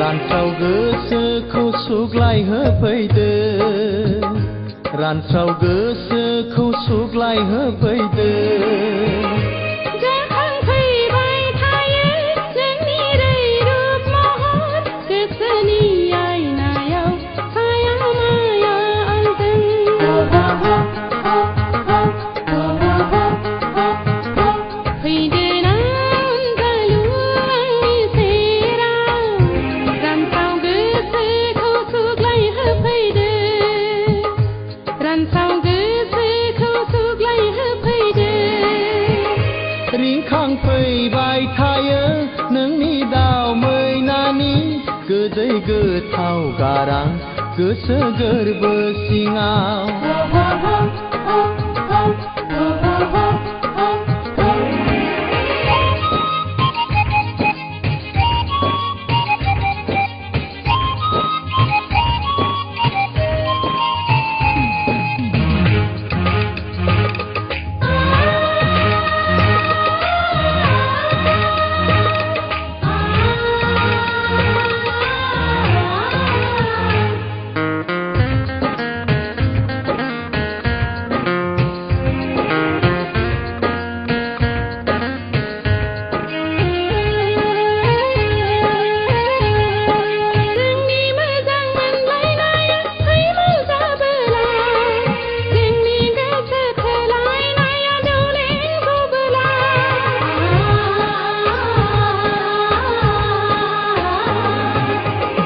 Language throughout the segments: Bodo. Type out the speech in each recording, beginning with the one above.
रानस्राव गोसोखौ सुग्लायहोफैदो रानस्राव गोसोखौ सुग्लायहोफैदो जाखांफैबाय थायो नोंनि रैरुब महर गोसोनि आयनायाव हाया माया आंजों फैदो ना अनजालु आंनि सेराव रानस्राव गोसोखौ सुग्लायहोफैदो रानस्राव गोसोखौ सुग्लायहोफैदो रिंखांफैबाय थायो नोंनि दाउ मैनानि गोदै गोथाव गारां गोसो गोरबो सिङाव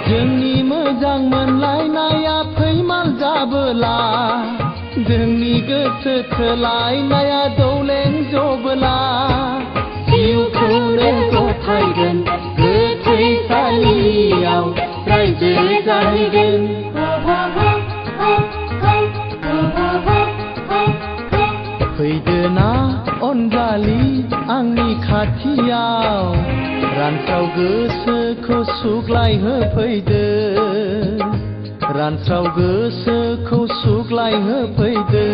जोंनि मोजां मोनलायनाया फैमाल जाबोला जोंनि गोसो थोलायनाया दौलें जबोला जिउखौनो गथायगोन गोथैसालियाव रायजो जाहैगोन फैदो ना अनजालि आंनि खाथियाव रानस्राव गोसोखौ सुग्लायहोफैदो रानस्राव गोसोखौ सुग्लायहोफैदो